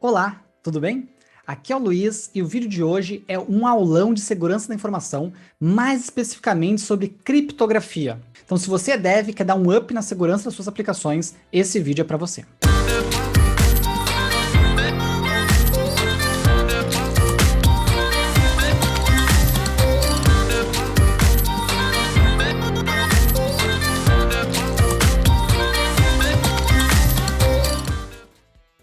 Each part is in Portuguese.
Olá, tudo bem? Aqui é o Luiz e o vídeo de hoje é um aulão de segurança da informação, mais especificamente sobre criptografia. Então, se você é dev e quer dar um up na segurança das suas aplicações, esse vídeo é para você.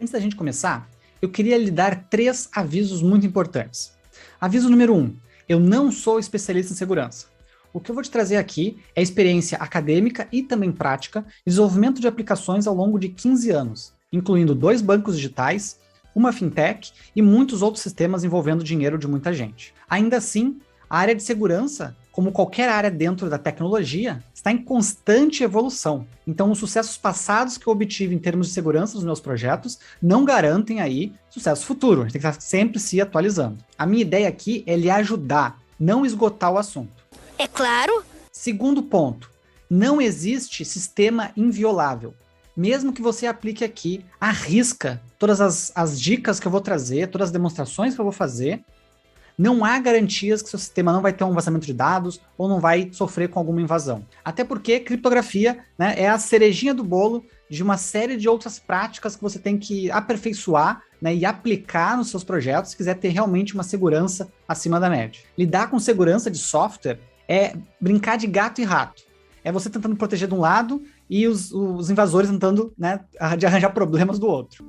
Antes da gente começar, eu queria lhe dar 3 avisos muito importantes. Aviso número 1, eu não sou especialista em segurança. O que eu vou te trazer aqui é experiência acadêmica e também prática de desenvolvimento de aplicações ao longo de 15 anos, incluindo 2 bancos digitais, uma fintech e muitos outros sistemas envolvendo dinheiro de muita gente. Ainda assim, a área de segurança, como qualquer área dentro da tecnologia, está em constante evolução. Então, os sucessos passados que eu obtive em termos de segurança dos meus projetos não garantem aí sucesso futuro. A gente tem que estar sempre se atualizando. A minha ideia aqui é lhe ajudar, não esgotar o assunto. É claro. Segundo ponto, não existe sistema inviolável. Mesmo que você aplique aqui à risca todas as dicas que eu vou trazer, todas as demonstrações que eu vou fazer, não há garantias que seu sistema não vai ter um vazamento de dados ou não vai sofrer com alguma invasão. Até porque criptografia, né, é a cerejinha do bolo de uma série de outras práticas que você tem que aperfeiçoar, né, e aplicar nos seus projetos se quiser ter realmente uma segurança acima da média. Lidar com segurança de software é brincar de gato e rato. É você tentando proteger de um lado e os invasores tentando, né, de arranjar problemas do outro.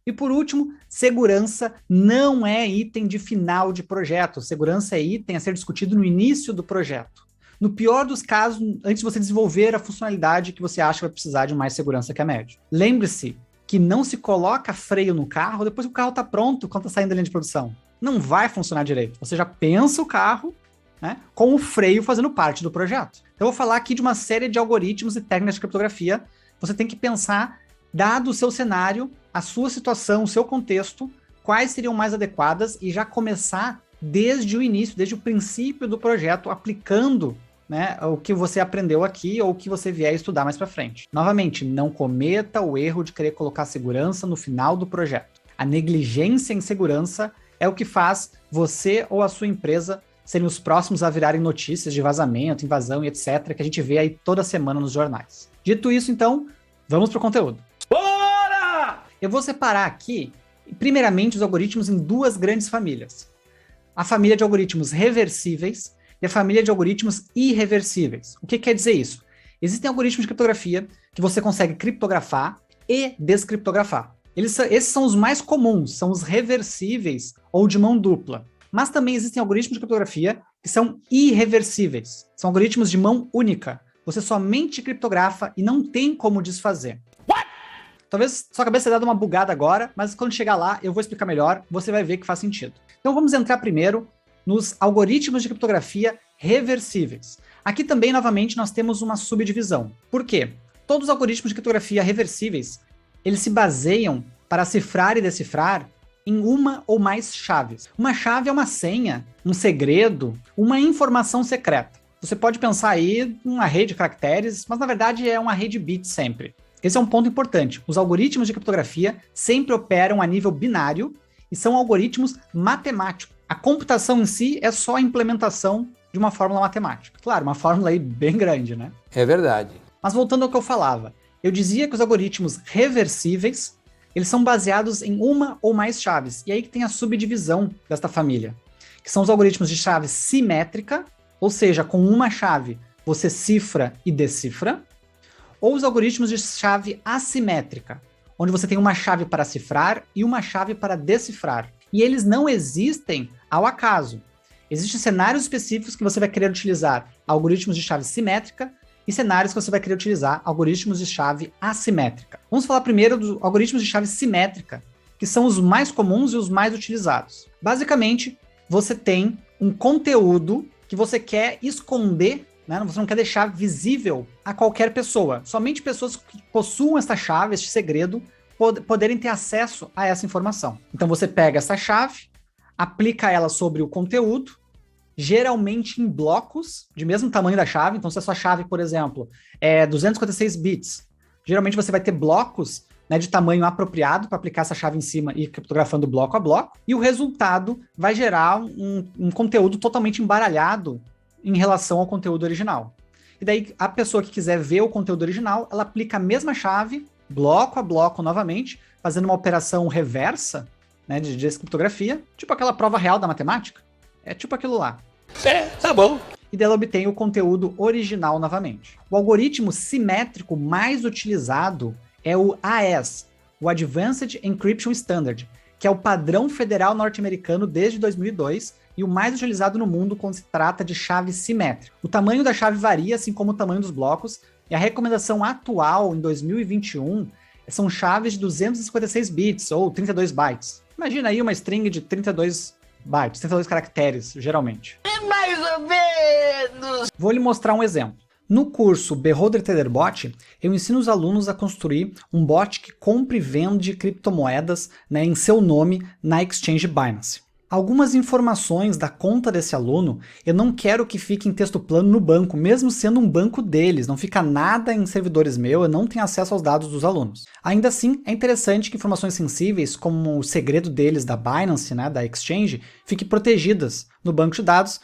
E por último, segurança não é item de final de projeto. Segurança é item a ser discutido no início do projeto. No pior dos casos, antes de você desenvolver a funcionalidade que você acha que vai precisar de mais segurança que a média. Lembre-se que não se coloca freio no carro depois que o carro está pronto, quando está saindo da linha de produção. Não vai funcionar direito. Você já pensa o carro, né, com o freio fazendo parte do projeto. Então eu vou falar aqui de uma série de algoritmos e técnicas de criptografia. Você tem que pensar, dado o seu cenário, a sua situação, o seu contexto, quais seriam mais adequadas e já começar desde o início, desde o princípio do projeto, aplicando, né, o que você aprendeu aqui ou o que você vier estudar mais para frente. Novamente, não cometa o erro de querer colocar segurança no final do projeto. A negligência em segurança é o que faz você ou a sua empresa serem os próximos a virarem notícias de vazamento, invasão e etc., que a gente vê aí toda semana nos jornais. Dito isso, então, vamos para o conteúdo. Eu vou separar aqui, primeiramente, os algoritmos em 2 grandes famílias. A família de algoritmos reversíveis e a família de algoritmos irreversíveis. O que quer dizer isso? Existem algoritmos de criptografia que você consegue criptografar e descriptografar. Esses são os mais comuns, são os reversíveis ou de mão dupla. Mas também existem algoritmos de criptografia que são irreversíveis. São algoritmos de mão única. Você somente criptografa e não tem como desfazer. Talvez sua cabeça tenha dado uma bugada agora, mas quando chegar lá eu vou explicar melhor, você vai ver que faz sentido. Então vamos entrar primeiro nos algoritmos de criptografia reversíveis. Aqui também, novamente, nós temos uma subdivisão. Por quê? Todos os algoritmos de criptografia reversíveis, eles se baseiam para cifrar e decifrar em uma ou mais chaves. Uma chave é uma senha, um segredo, uma informação secreta. Você pode pensar aí em um array de caracteres, mas na verdade é um array de bits sempre. Esse é um ponto importante. Os algoritmos de criptografia sempre operam a nível binário e são algoritmos matemáticos. A computação em si é só a implementação de uma fórmula matemática. Claro, uma fórmula aí bem grande, né? É verdade. Mas voltando ao que eu falava, eu dizia que os algoritmos reversíveis, eles são baseados em uma ou mais chaves. E aí que tem a subdivisão desta família, que são os algoritmos de chave simétrica, ou seja, com uma chave você cifra e decifra, ou os algoritmos de chave assimétrica, onde você tem uma chave para cifrar e uma chave para decifrar. E eles não existem ao acaso. Existem cenários específicos que você vai querer utilizar algoritmos de chave simétrica e cenários que você vai querer utilizar algoritmos de chave assimétrica. Vamos falar primeiro dos algoritmos de chave simétrica, que são os mais comuns e os mais utilizados. Basicamente, você tem um conteúdo que você quer esconder, né? Você não quer deixar visível a qualquer pessoa. Somente pessoas que possuam esta chave, este segredo, poderem ter acesso a essa informação. Então você pega essa chave, aplica ela sobre o conteúdo, geralmente em blocos de mesmo tamanho da chave. Então se a sua chave, por exemplo, é 256 bits, geralmente você vai ter blocos né, de tamanho apropriado para aplicar essa chave em cima e ir criptografando bloco a bloco, e o resultado vai gerar um conteúdo totalmente embaralhado em relação ao conteúdo original. E daí a pessoa que quiser ver o conteúdo original, ela aplica a mesma chave, bloco a bloco novamente, fazendo uma operação reversa, né, de descriptografia, tipo aquela prova real da matemática. É tipo aquilo lá. Tá bom. E dela obtém o conteúdo original novamente. O algoritmo simétrico mais utilizado é o AES, o Advanced Encryption Standard, que é o padrão federal norte-americano desde 2002 e o mais utilizado no mundo quando se trata de chave simétrica. O tamanho da chave varia, assim como o tamanho dos blocos, e a recomendação atual, em 2021, são chaves de 256 bits, ou 32 bytes. Imagina aí uma string de 32 bytes, 32 caracteres, geralmente. É mais ou menos. Vou lhe mostrar um exemplo. No curso Beholder Trader Bot, eu ensino os alunos a construir um bot que compra e vende criptomoedas, né, em seu nome na Exchange Binance. Algumas informações da conta desse aluno eu não quero que fique em texto plano no banco, mesmo sendo um banco deles, não fica nada em servidores meus, eu não tenho acesso aos dados dos alunos. Ainda assim, é interessante que informações sensíveis, como o segredo deles da Binance, né, da Exchange, fiquem protegidas no banco de dados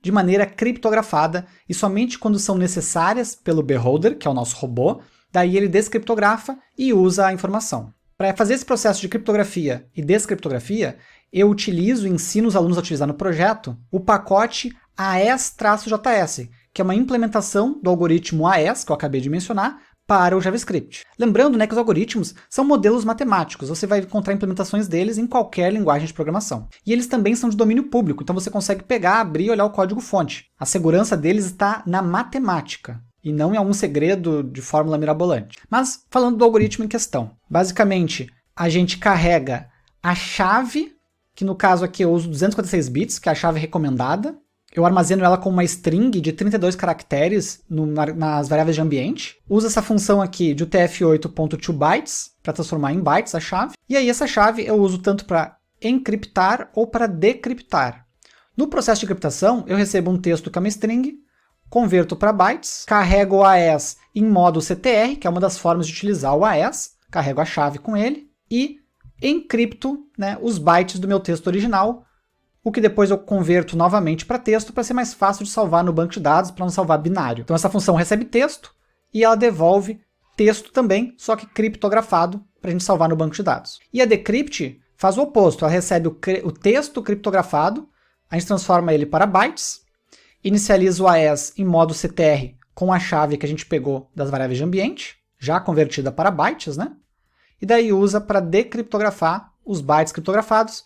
de maneira criptografada e somente quando são necessárias pelo Beholder, que é o nosso robô, daí ele descriptografa e usa a informação. Para fazer esse processo de criptografia e descriptografia, eu utilizo e ensino os alunos a utilizar no projeto o pacote AES-JS, que é uma implementação do algoritmo AES, que eu acabei de mencionar, para o JavaScript. Lembrando, né, que os algoritmos são modelos matemáticos, você vai encontrar implementações deles em qualquer linguagem de programação. E eles também são de domínio público, então você consegue pegar, abrir e olhar o código-fonte. A segurança deles está na matemática, e não em algum segredo de fórmula mirabolante. Mas, falando do algoritmo em questão, basicamente, a gente carrega a chave, que no caso aqui eu uso 256 bits, que é a chave recomendada. Eu armazeno ela com uma string de 32 caracteres nas variáveis de ambiente. Uso essa função aqui de UTF-8.2bytes para transformar em bytes a chave. E aí essa chave eu uso tanto para encriptar ou para decriptar. No processo de encriptação, eu recebo um texto que é uma string, converto para bytes, carrego o AES em modo CTR, que é uma das formas de utilizar o AES, carrego a chave com ele e encripto, né, os bytes do meu texto original, o que depois eu converto novamente para texto para ser mais fácil de salvar no banco de dados, para não salvar binário. Então essa função recebe texto e ela devolve texto também, só que criptografado, para a gente salvar no banco de dados. E a decrypt faz o oposto, ela recebe o texto criptografado, a gente transforma ele para bytes, inicializa o AES em modo CTR com a chave que a gente pegou das variáveis de ambiente, já convertida para bytes, né? E daí usa para decriptografar os bytes criptografados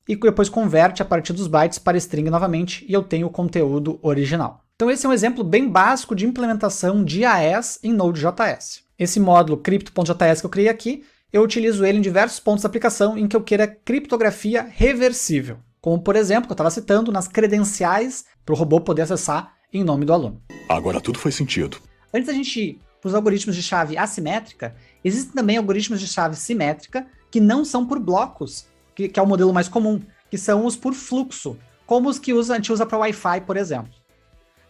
e depois converte a partir dos bytes para string novamente e eu tenho o conteúdo original. Então esse é um exemplo bem básico de implementação de AES em Node.js. Esse módulo crypto.js que eu criei aqui, eu utilizo ele em diversos pontos da aplicação em que eu queira criptografia reversível, como por exemplo, que eu estava citando, nas credenciais para o robô poder acessar em nome do aluno. Agora tudo faz sentido. Antes da gente ir para os algoritmos de chave assimétrica, existem também algoritmos de chave simétrica que não são por blocos, que é o modelo mais comum, que são os por fluxo, como os que a gente usa para Wi-Fi, por exemplo.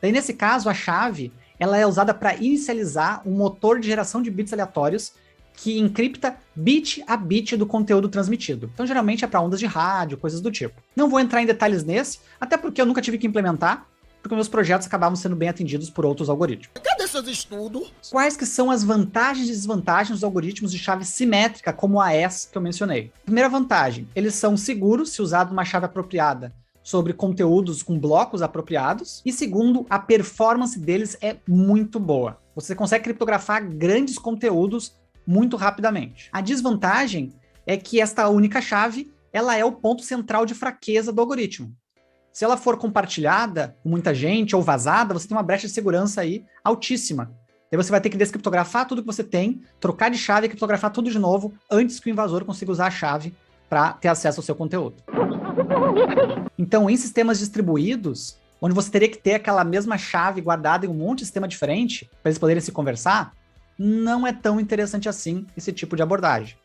Daí, nesse caso, a chave ela é usada para inicializar um motor de geração de bits aleatórios que encripta bit a bit do conteúdo transmitido. Então, geralmente é para ondas de rádio, coisas do tipo. Não vou entrar em detalhes nesse, até porque eu nunca tive que implementar, porque meus projetos acabavam sendo bem atendidos por outros algoritmos. Cadê seus estudos? Quais que são as vantagens e desvantagens dos algoritmos de chave simétrica, como o AES que eu mencionei? Primeira vantagem, eles são seguros se usado uma chave apropriada sobre conteúdos com blocos apropriados. E segundo, a performance deles é muito boa. Você consegue criptografar grandes conteúdos muito rapidamente. A desvantagem é que esta única chave, ela é o ponto central de fraqueza do algoritmo. Se ela for compartilhada com muita gente ou vazada, você tem uma brecha de segurança aí altíssima. Daí você vai ter que descriptografar tudo que você tem, trocar de chave e criptografar tudo de novo antes que o invasor consiga usar a chave para ter acesso ao seu conteúdo. Então, em sistemas distribuídos, onde você teria que ter aquela mesma chave guardada em um monte de sistema diferente para eles poderem se conversar, não é tão interessante assim esse tipo de abordagem.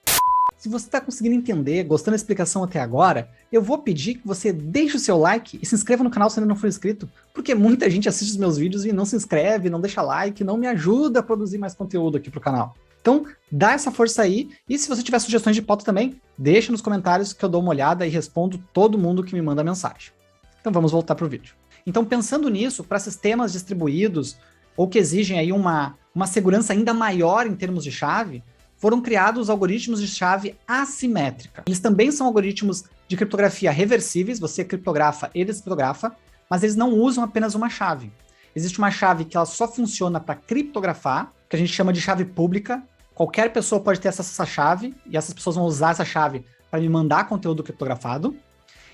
Se você está conseguindo entender, gostando da explicação até agora, eu vou pedir que você deixe o seu like e se inscreva no canal se ainda não for inscrito, porque muita gente assiste os meus vídeos e não se inscreve, não deixa like, não me ajuda a produzir mais conteúdo aqui pro canal. Então, dá essa força aí, e se você tiver sugestões de pauta também, deixa nos comentários que eu dou uma olhada e respondo todo mundo que me manda mensagem. Então vamos voltar para o vídeo. Então, pensando nisso, para sistemas distribuídos ou que exigem aí uma segurança ainda maior em termos de chave, foram criados algoritmos de chave assimétrica. Eles também são algoritmos de criptografia reversíveis, você criptografa e descriptografa, mas eles não usam apenas uma chave. Existe uma chave que ela só funciona para criptografar, que a gente chama de chave pública. Qualquer pessoa pode ter acesso a essa chave, e essas pessoas vão usar essa chave para me mandar conteúdo criptografado.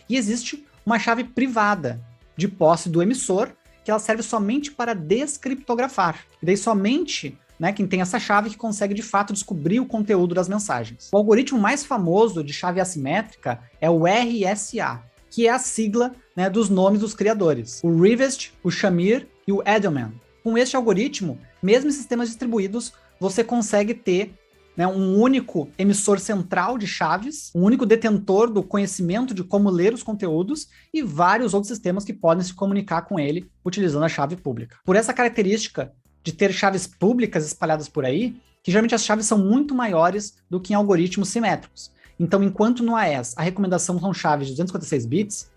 E existe uma chave privada, de posse do emissor, que ela serve somente para descriptografar. E daí somente, né, quem tem essa chave que consegue de fato descobrir o conteúdo das mensagens. O algoritmo mais famoso de chave assimétrica é o RSA, que é a sigla, né, dos nomes dos criadores. O Rivest, o Shamir e o Edelman. Com este algoritmo, mesmo em sistemas distribuídos, você consegue ter, né, um único emissor central de chaves, um único detentor do conhecimento de como ler os conteúdos e vários outros sistemas que podem se comunicar com ele utilizando a chave pública. Por essa característica de ter chaves públicas espalhadas por aí, que geralmente as chaves são muito maiores do que em algoritmos simétricos. Então, enquanto no AES a recomendação são chaves de 256 bits,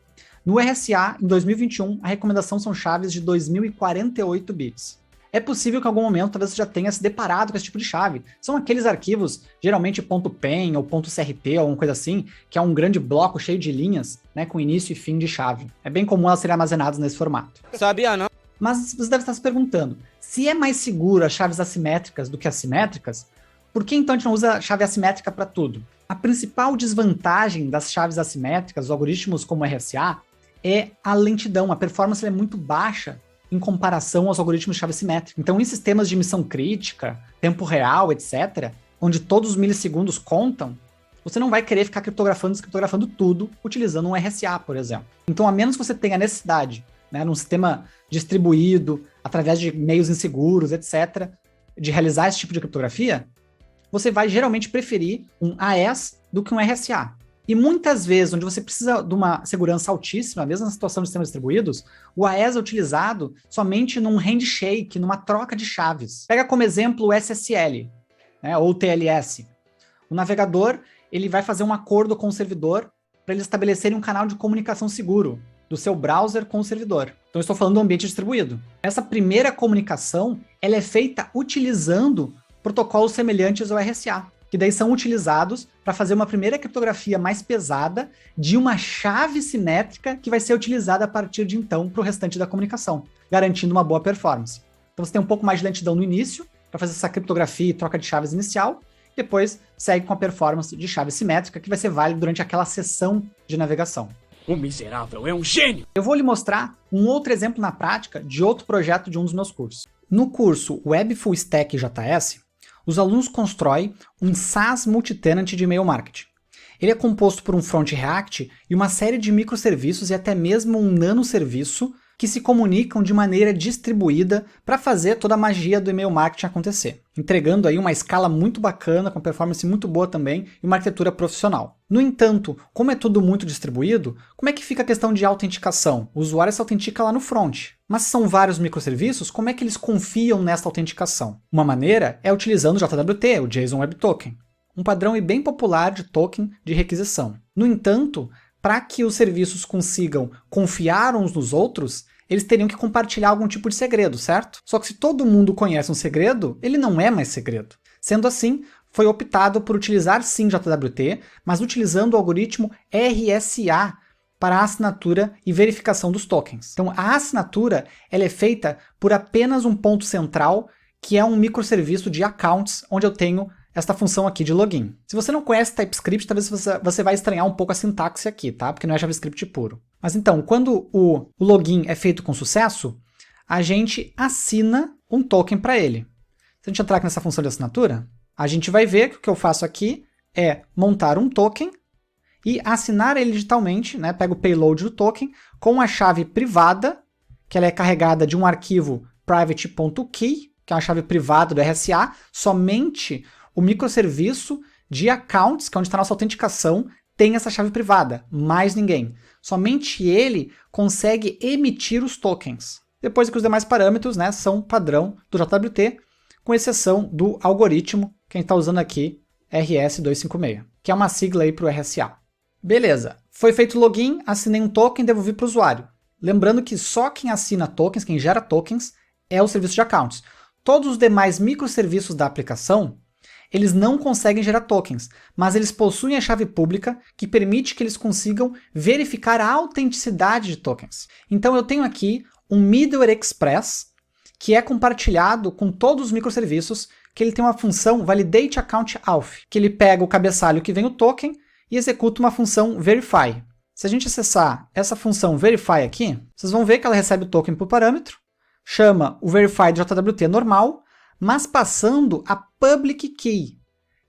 no RSA, em 2021, a recomendação são chaves de 2048 bits. É possível que em algum momento talvez você já tenha se deparado com esse tipo de chave. São aqueles arquivos, geralmente .pen ou .crt ou alguma coisa assim, que é um grande bloco cheio de linhas, né, com início e fim de chave. É bem comum elas serem armazenadas nesse formato. Sabia não? Mas você deve estar se perguntando, se é mais seguro as chaves assimétricas do que assimétricas, por que então a gente não usa chave assimétrica para tudo? A principal desvantagem das chaves assimétricas, os algoritmos como o RSA, é a lentidão. A performance é muito baixa em comparação aos algoritmos de chave simétrica. Então, em sistemas de missão crítica, tempo real, etc., onde todos os milissegundos contam, você não vai querer ficar criptografando e descriptografando tudo utilizando um RSA, por exemplo. Então, a menos que você tenha necessidade, né, num sistema distribuído, através de meios inseguros, etc., de realizar esse tipo de criptografia, você vai geralmente preferir um AES do que um RSA. E muitas vezes, onde você precisa de uma segurança altíssima, mesmo na situação de sistemas distribuídos, o AES é utilizado somente num handshake, numa troca de chaves. Pega como exemplo o SSL, né, ou TLS. O navegador ele vai fazer um acordo com o servidor para eles estabelecerem um canal de comunicação seguro do seu browser com o servidor. Então, eu estou falando do ambiente distribuído. Essa primeira comunicação ela é feita utilizando protocolos semelhantes ao RSA, que daí são utilizados para fazer uma primeira criptografia mais pesada de uma chave simétrica que vai ser utilizada a partir de então para o restante da comunicação, garantindo uma boa performance. Então você tem um pouco mais de lentidão no início, para fazer essa criptografia e troca de chaves inicial, depois segue com a performance de chave simétrica, que vai ser válida durante aquela sessão de navegação. O miserável é um gênio! Eu vou lhe mostrar um outro exemplo na prática de outro projeto de um dos meus cursos. No curso Web Full Stack JS, os alunos constroem um SaaS multitenant de e-mail marketing. Ele é composto por um front React e uma série de microserviços e até mesmo um nanoserviço que se comunicam de maneira distribuída para fazer toda a magia do e-mail marketing acontecer, entregando aí uma escala muito bacana, com performance muito boa também e uma arquitetura profissional. No entanto, como é tudo muito distribuído, como é que fica a questão de autenticação? O usuário se autentica lá no front. Mas se são vários microserviços, como é que eles confiam nessa autenticação? Uma maneira é utilizando o JWT, o JSON Web Token, um padrão bem popular de token de requisição. No entanto, para que os serviços consigam confiar uns nos outros, eles teriam que compartilhar algum tipo de segredo, certo? Só que se todo mundo conhece um segredo, ele não é mais segredo. Sendo assim, foi optado por utilizar sim JWT, mas utilizando o algoritmo RSA para a assinatura e verificação dos tokens. Então a assinatura ela é feita por apenas um ponto central, que é um microserviço de accounts, onde eu tenho esta função aqui de login. Se você não conhece TypeScript, talvez você vai estranhar um pouco a sintaxe aqui, tá? Porque não é JavaScript puro. Mas então, quando o login é feito com sucesso, a gente assina um token para ele. Se a gente entrar aqui nessa função de assinatura, a gente vai ver que o que eu faço aqui é montar um token e assinar ele digitalmente, né? Pego o payload do token com a chave privada, que ela é carregada de um arquivo private.key, que é uma chave privada do RSA, somente o microserviço de accounts, que é onde está a nossa autenticação, tem essa chave privada, mais ninguém. Somente ele consegue emitir os tokens. Depois que os demais parâmetros, né, são padrão do JWT, com exceção do algoritmo que a gente está usando aqui, RS256, que é uma sigla aí para o RSA. Beleza, foi feito o login, assinei um token e devolvi para o usuário. Lembrando que só quem assina tokens, quem gera tokens, é o serviço de accounts. Todos os demais microserviços da aplicação, eles não conseguem gerar tokens, mas eles possuem a chave pública que permite que eles consigam verificar a autenticidade de tokens. Então eu tenho aqui um Middleware Express, que é compartilhado com todos os microserviços, que ele tem uma função Validate Account Auth, que ele pega o cabeçalho que vem o token e executa uma função Verify. Se a gente acessar essa função Verify aqui, vocês vão ver que ela recebe o token por parâmetro, chama o Verify de JWT normal, mas passando a Public Key,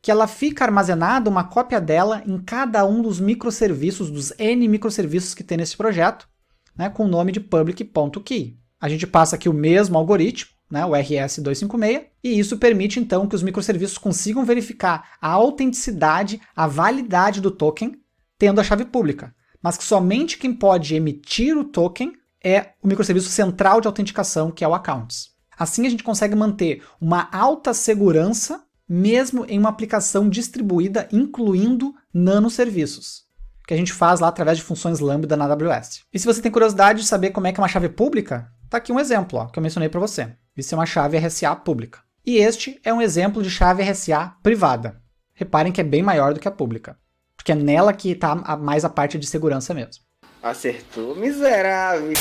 que ela fica armazenada, uma cópia dela, em cada um dos microserviços, dos N microserviços que tem nesse projeto, né, com o nome de public.key. A gente passa aqui o mesmo algoritmo, né, o RS256, e isso permite então que os microserviços consigam verificar a autenticidade, a validade do token, tendo a chave pública. Mas que somente quem pode emitir o token é o microserviço central de autenticação, que é o Accounts. Assim a gente consegue manter uma alta segurança, mesmo em uma aplicação distribuída, incluindo nanoserviços, que a gente faz lá através de funções Lambda na AWS. E se você tem curiosidade de saber como é que é uma chave pública, tá aqui um exemplo, ó, que eu mencionei para você. Isso é uma chave RSA pública. E este é um exemplo de chave RSA privada. Reparem que é bem maior do que a pública, porque é nela que está mais a parte de segurança mesmo. Acertou, miserável.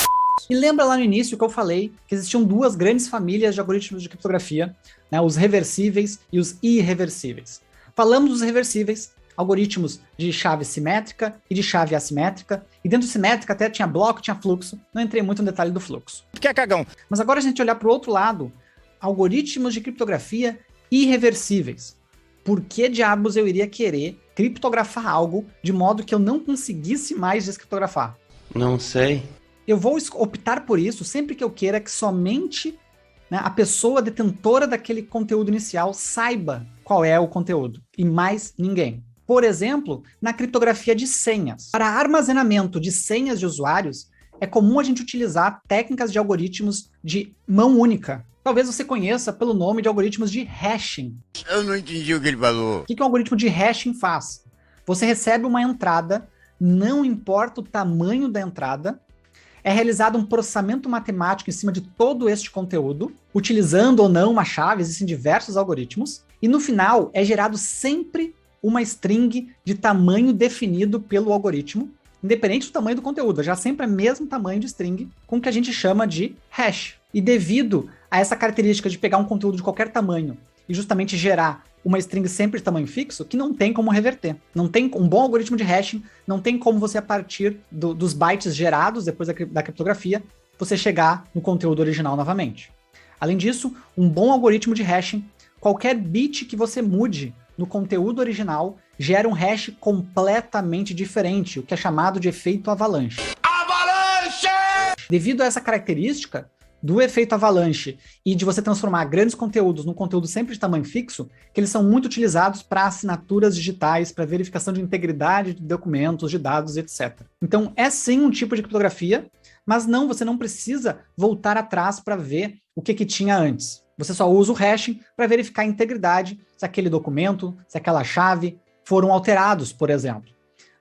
E lembra lá no início que eu falei que existiam duas grandes famílias de algoritmos de criptografia, né, os reversíveis e os irreversíveis. Falamos dos reversíveis, algoritmos de chave simétrica e de chave assimétrica, e dentro de simétrica até tinha bloco, tinha fluxo, não entrei muito no detalhe do fluxo. Que é cagão. Mas agora a gente olhar para o outro lado, algoritmos de criptografia irreversíveis. Por que diabos eu iria querer criptografar algo de modo que eu não conseguisse mais descriptografar? Não sei. Eu vou optar por isso sempre que eu queira que somente, né, a pessoa detentora daquele conteúdo inicial saiba qual é o conteúdo, e mais ninguém. Por exemplo, na criptografia de senhas. Para armazenamento de senhas de usuários, é comum a gente utilizar técnicas de algoritmos de mão única. Talvez você conheça pelo nome de algoritmos de hashing. Eu não entendi o que ele falou. O que um algoritmo de hashing faz? Você recebe uma entrada, não importa o tamanho da entrada, é realizado um processamento matemático em cima de todo este conteúdo, utilizando ou não uma chave, existem diversos algoritmos, e no final é gerado sempre uma string de tamanho definido pelo algoritmo, independente do tamanho do conteúdo, já sempre é o mesmo tamanho de string, com o que a gente chama de hash. E devido a essa característica de pegar um conteúdo de qualquer tamanho e justamente gerar uma string sempre de tamanho fixo, que não tem como reverter. Não tem um bom algoritmo de hashing, não tem como você, a partir dos bytes gerados depois da criptografia, você chegar no conteúdo original novamente. Além disso, um bom algoritmo de hashing, qualquer bit que você mude no conteúdo original gera um hash completamente diferente, o que é chamado de efeito avalanche. Avalanche! Devido a essa característica do efeito avalanche e de você transformar grandes conteúdos num conteúdo sempre de tamanho fixo, que eles são muito utilizados para assinaturas digitais, para verificação de integridade de documentos, de dados, etc. Então, é sim um tipo de criptografia, mas não, você não precisa voltar atrás para ver o que tinha antes. Você só usa o hashing para verificar a integridade, se aquele documento, se aquela chave foram alterados, por exemplo.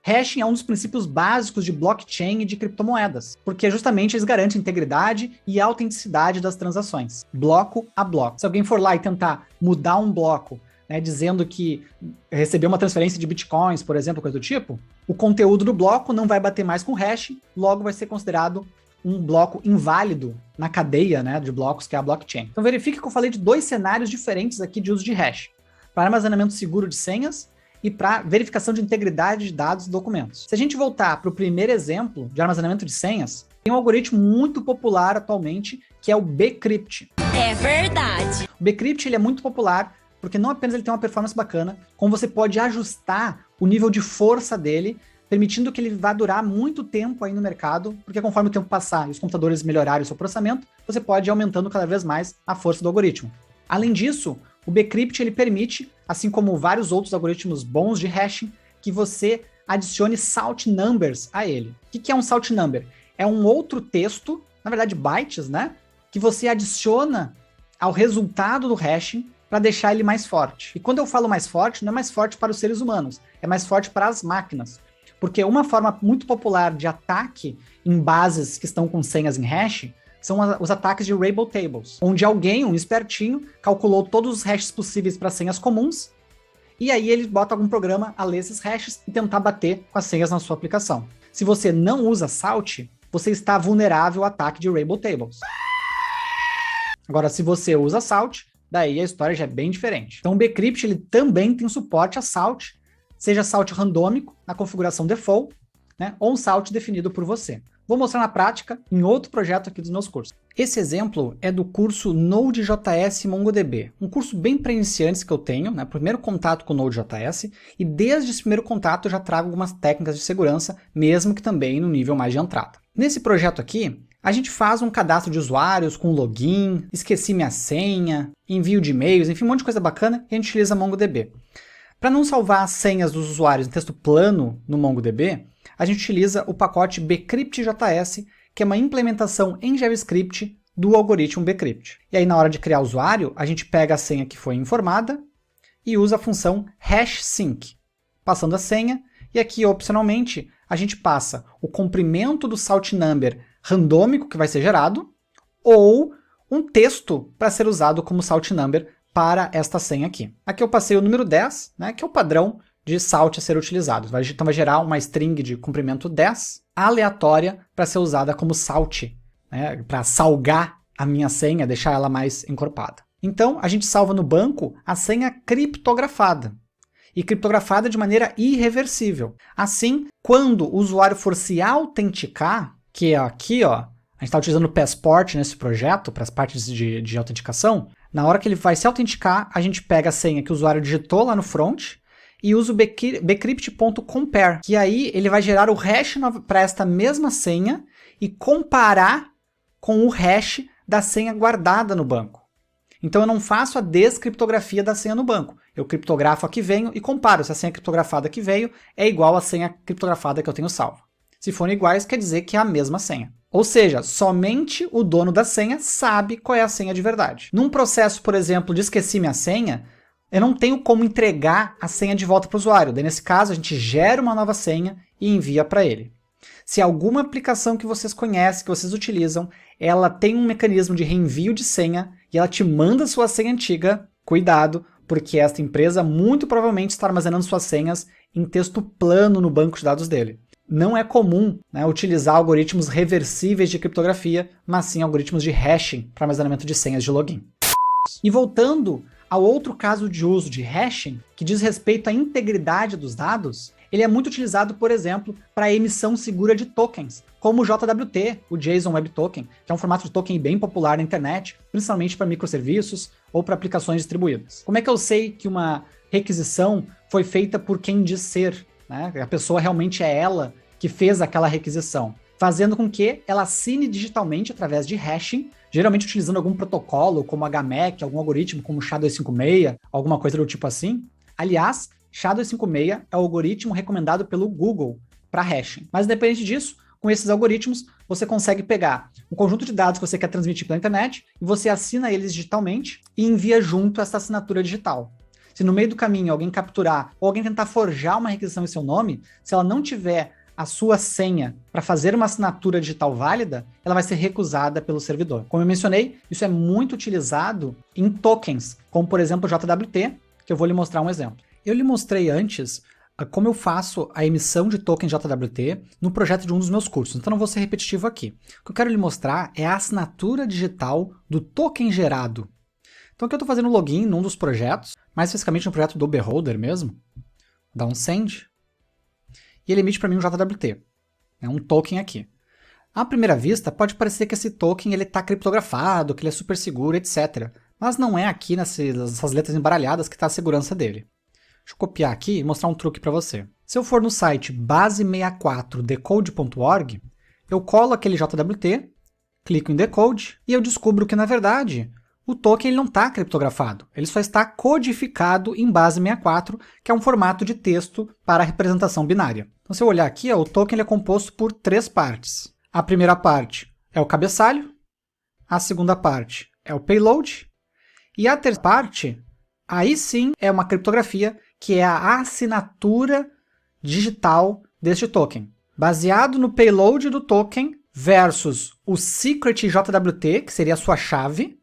Hashing é um dos princípios básicos de blockchain e de criptomoedas, porque justamente eles garantem integridade e autenticidade das transações, bloco a bloco. Se alguém for lá e tentar mudar um bloco, né, dizendo que recebeu uma transferência de bitcoins, por exemplo, coisa do tipo, o conteúdo do bloco não vai bater mais com hash, logo vai ser considerado um bloco inválido na cadeia, né, de blocos, que é a blockchain. Então verifique que eu falei de dois cenários diferentes aqui de uso de hash, para armazenamento seguro de senhas e para verificação de integridade de dados e documentos. Se a gente voltar para o primeiro exemplo de armazenamento de senhas, tem um algoritmo muito popular atualmente, que é o Bcrypt. É verdade. O Bcrypt ele é muito popular porque não apenas ele tem uma performance bacana, como você pode ajustar o nível de força dele, permitindo que ele vá durar muito tempo aí no mercado, porque conforme o tempo passar e os computadores melhorarem o seu processamento, você pode ir aumentando cada vez mais a força do algoritmo. Além disso, o Bcrypt ele permite, assim como vários outros algoritmos bons de hashing, que você adicione salt numbers a ele. O que é um salt number? É um outro texto, na verdade bytes, né? Que você adiciona ao resultado do hashing para deixar ele mais forte. E quando eu falo mais forte, não é mais forte para os seres humanos, é mais forte para as máquinas. Porque uma forma muito popular de ataque em bases que estão com senhas em hash são os ataques de Rainbow Tables, onde alguém, um espertinho, calculou todos os hashes possíveis para senhas comuns, e aí ele bota algum programa a ler esses hashes e tentar bater com as senhas na sua aplicação. Se você não usa Salt, você está vulnerável ao ataque de Rainbow Tables. Agora, se você usa Salt, daí a história já é bem diferente. Então o Bcrypt ele também tem suporte a Salt, seja Salt randômico na configuração default, né, ou um Salt definido por você. Vou mostrar na prática em outro projeto aqui dos meus cursos. Esse exemplo é do curso Node.js MongoDB, um curso bem para iniciantes que eu tenho, né, primeiro contato com Node.js, e desde esse primeiro contato eu já trago algumas técnicas de segurança, mesmo que também no nível mais de entrada. Nesse projeto aqui, a gente faz um cadastro de usuários com login, esqueci minha senha, envio de e-mails, enfim, um monte de coisa bacana, e a gente utiliza MongoDB. Para não salvar as senhas dos usuários em texto plano no MongoDB, a gente utiliza o pacote bcrypt.js, que é uma implementação em JavaScript do algoritmo Bcrypt. E aí na hora de criar o usuário, a gente pega a senha que foi informada e usa a função hashsync, passando a senha, e aqui opcionalmente a gente passa o comprimento do salt number randômico que vai ser gerado, ou um texto para ser usado como salt number para esta senha aqui. Aqui eu passei o número 10, né, que é o padrão de salt a ser utilizado. Então vai gerar uma string de comprimento 10, aleatória, para ser usada como salt, né, para salgar a minha senha, deixar ela mais encorpada. Então a gente salva no banco a senha criptografada. E criptografada de maneira irreversível. Assim, quando o usuário for se autenticar, que é aqui, ó, a gente está utilizando o Passport nesse projeto, para as partes de autenticação, na hora que ele vai se autenticar, a gente pega a senha que o usuário digitou lá no front e usa o bcrypt.compare, que aí ele vai gerar o hash para esta mesma senha e comparar com o hash da senha guardada no banco. Então eu não faço a descriptografia da senha no banco. Eu criptografo a que venho e comparo se a senha criptografada que veio é igual à senha criptografada que eu tenho salvo. Se forem iguais, quer dizer que é a mesma senha. Ou seja, somente o dono da senha sabe qual é a senha de verdade. Num processo, por exemplo, de esqueci minha senha, eu não tenho como entregar a senha de volta para o usuário. Daí, nesse caso, a gente gera uma nova senha e envia para ele. Se alguma aplicação que vocês conhecem, que vocês utilizam, ela tem um mecanismo de reenvio de senha e ela te manda sua senha antiga, cuidado, porque esta empresa muito provavelmente está armazenando suas senhas em texto plano no banco de dados dele. Não é comum, né, utilizar algoritmos reversíveis de criptografia, mas sim algoritmos de hashing para armazenamento de senhas de login. E voltando ao outro caso de uso de hashing, que diz respeito à integridade dos dados, ele é muito utilizado, por exemplo, para a emissão segura de tokens, como o JWT, o JSON Web Token, que é um formato de token bem popular na internet, principalmente para microserviços ou para aplicações distribuídas. Como é que eu sei que uma requisição foi feita por quem diz ser, né? A pessoa realmente é ela que fez aquela requisição, fazendo com que ela assine digitalmente através de hashing, geralmente utilizando algum protocolo, como HMAC, algum algoritmo como SHA-256, alguma coisa do tipo assim. Aliás, SHA-256 é o algoritmo recomendado pelo Google para hashing. Mas independente disso, com esses algoritmos, você consegue pegar um conjunto de dados que você quer transmitir pela internet e você assina eles digitalmente e envia junto essa assinatura digital. Se no meio do caminho alguém capturar ou alguém tentar forjar uma requisição em seu nome, se ela não tiver a sua senha para fazer uma assinatura digital válida, ela vai ser recusada pelo servidor. Como eu mencionei, isso é muito utilizado em tokens, como por exemplo o JWT, que eu vou lhe mostrar um exemplo. Eu lhe mostrei antes como eu faço a emissão de tokens JWT no projeto de um dos meus cursos, então não vou ser repetitivo aqui. O que eu quero lhe mostrar é a assinatura digital do token gerado. Então aqui eu estou fazendo login num dos projetos, mais especificamente no projeto do Beholder mesmo, vou dar um send, e ele emite para mim um JWT, né, um token aqui. À primeira vista, pode parecer que esse token está criptografado, que ele é super seguro, etc. Mas não é aqui nessas letras embaralhadas que está a segurança dele. Deixa eu copiar aqui e mostrar um truque para você. Se eu for no site base64decode.org, eu colo aquele JWT, clico em decode e eu descubro que, na verdade, o token ele não está criptografado, ele só está codificado em base64, que é um formato de texto para representação binária. Então, se eu olhar aqui, o token ele é composto por 3 partes. A primeira parte é o cabeçalho, a segunda parte é o payload, e a terceira parte Aí sim é uma criptografia, que é a assinatura digital deste token. Baseado no payload do token versus o secret JWT, que seria a sua chave,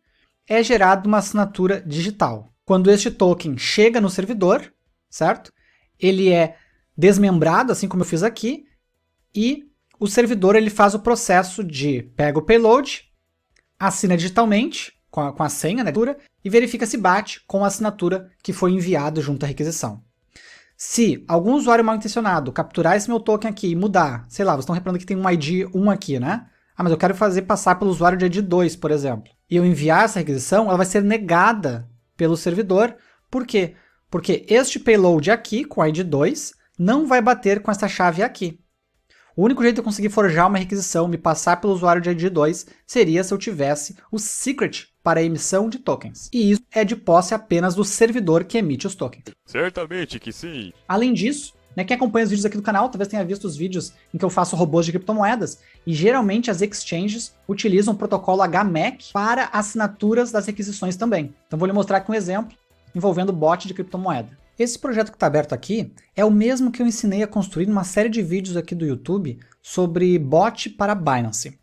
é gerada uma assinatura digital. Quando este token chega no servidor, certo? Ele é desmembrado, assim como eu fiz aqui, e o servidor ele faz o processo de pega o payload, assina digitalmente, com a senha, né, e verifica se bate com a assinatura que foi enviado junto à requisição. Se algum usuário mal intencionado capturar esse meu token aqui e mudar, sei lá, vocês estão reparando que tem um ID 1 aqui, né? Ah, mas eu quero fazer passar pelo usuário de ID 2, por exemplo. E eu enviar essa requisição, ela vai ser negada pelo servidor. Por quê? Porque este payload aqui, com ID 2, não vai bater com essa chave aqui. O único jeito de eu conseguir forjar uma requisição, me passar pelo usuário de ID 2, seria se eu tivesse o secret para a emissão de tokens. E isso é de posse apenas do servidor que emite os tokens. Certamente que sim. Além disso, né, quem acompanha os vídeos aqui do canal talvez tenha visto os vídeos em que eu faço robôs de criptomoedas, e geralmente as exchanges utilizam o protocolo HMAC para assinaturas das requisições também. Então vou lhe mostrar aqui um exemplo envolvendo bot de criptomoeda. Esse projeto que está aberto aqui é o mesmo que eu ensinei a construir numa série de vídeos aqui do YouTube sobre bot para Binance.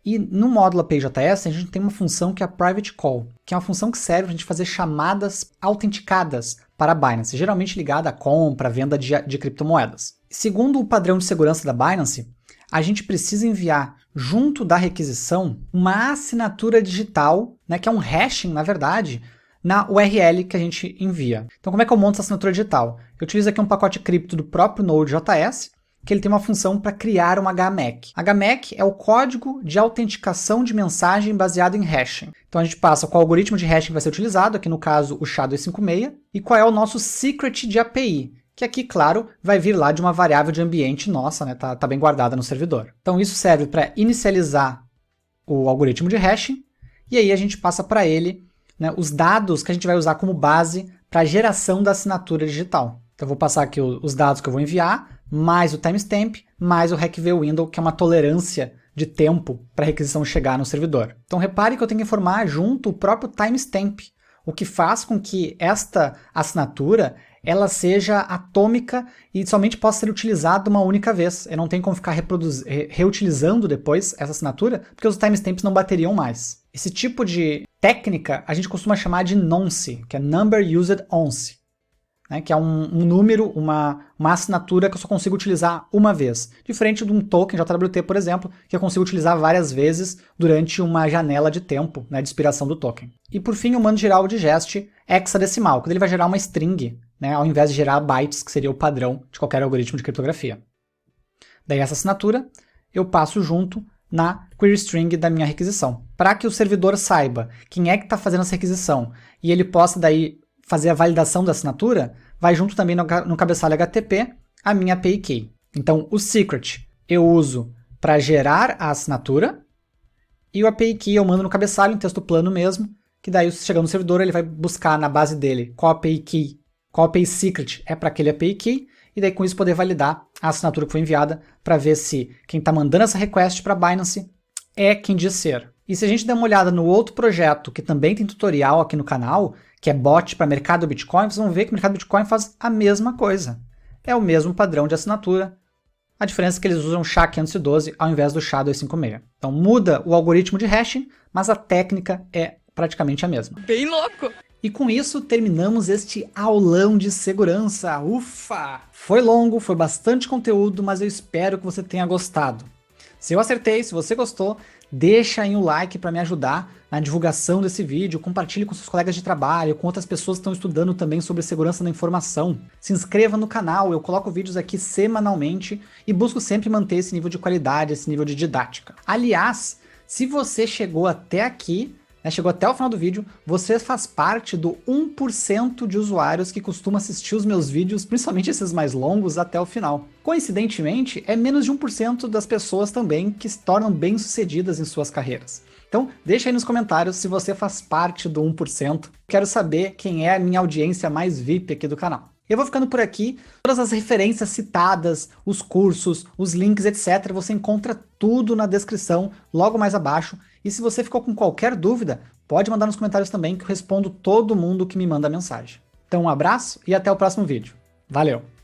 E no módulo API-JS a gente tem uma função que é a Private Call, que é uma função que serve para a gente fazer chamadas autenticadas para a Binance, geralmente ligada à compra, venda de criptomoedas. Segundo o padrão de segurança da Binance, a gente precisa enviar junto da requisição uma assinatura digital, né, que é um hashing, na verdade, na URL que a gente envia. Então como é que eu monto essa assinatura digital? Eu utilizo aqui um pacote cripto do próprio Node.js, que ele tem uma função para criar uma HMAC. HMAC é o código de autenticação de mensagem baseado em hashing. Então a gente passa qual algoritmo de hashing vai ser utilizado, aqui no caso o SHA-256, e qual é o nosso secret de API, que aqui, claro, vai vir lá de uma variável de ambiente nossa, né? Tá bem guardada no servidor. Então isso serve para inicializar o algoritmo de hashing, e aí a gente passa para ele, né, os dados que a gente vai usar como base para a geração da assinatura digital. Então eu vou passar aqui os dados que eu vou enviar, mais o timestamp, mais o HackVWindow, que é uma tolerância de tempo para a requisição chegar no servidor. Então repare que eu tenho que informar junto o próprio timestamp, o que faz com que esta assinatura ela seja atômica e somente possa ser utilizada uma única vez. Eu não tenho como ficar reutilizando depois essa assinatura, porque os timestamps não bateriam mais. Esse tipo de técnica a gente costuma chamar de nonce, que é Number Used Once, né, que é um número, uma assinatura que eu só consigo utilizar uma vez. Diferente de um token JWT, por exemplo, que eu consigo utilizar várias vezes durante uma janela de tempo, né, de expiração do token. E por fim, o mando gerar o digest hexadecimal, que ele vai gerar uma string, né, ao invés de gerar bytes, que seria o padrão de qualquer algoritmo de criptografia. Daí essa assinatura eu passo junto na query string da minha requisição. Para que o servidor saiba quem é que está fazendo essa requisição e ele possa daí fazer a validação da assinatura, vai junto também no cabeçalho HTTP a minha API Key. Então o secret eu uso para gerar a assinatura e o API Key eu mando no cabeçalho em texto plano mesmo, que daí chegando no servidor ele vai buscar na base dele qual API Key, qual API secret é para aquele API Key, e daí com isso poder validar a assinatura que foi enviada para ver se quem está mandando essa request para a Binance é quem diz ser. E se a gente der uma olhada no outro projeto que também tem tutorial aqui no canal, que é bot para mercado Bitcoin, vocês vão ver que o mercado Bitcoin faz a mesma coisa. É o mesmo padrão de assinatura, a diferença é que eles usam SHA-512 ao invés do SHA-256. Então muda o algoritmo de hashing, mas a técnica é praticamente a mesma. Bem louco! E com isso terminamos este aulão de segurança. Ufa! Foi longo, foi bastante conteúdo, mas eu espero que você tenha gostado. Se eu acertei, se você gostou, deixa aí um like para me ajudar na divulgação desse vídeo, compartilhe com seus colegas de trabalho, com outras pessoas que estão estudando também sobre segurança da informação. Se inscreva no canal, eu coloco vídeos aqui semanalmente e busco sempre manter esse nível de qualidade, esse nível de didática. Aliás, se você chegou até aqui, chegou até o final do vídeo, você faz parte do 1% de usuários que costuma assistir os meus vídeos, principalmente esses mais longos, até o final. Coincidentemente, é menos de 1% das pessoas também que se tornam bem-sucedidas em suas carreiras. Então, deixa aí nos comentários se você faz parte do 1%. Quero saber quem é a minha audiência mais VIP aqui do canal. Eu vou ficando por aqui, todas as referências citadas, os cursos, os links, etc. Você encontra tudo na descrição, logo mais abaixo. E se você ficou com qualquer dúvida, pode mandar nos comentários também que eu respondo todo mundo que me manda mensagem. Então um abraço e até o próximo vídeo. Valeu!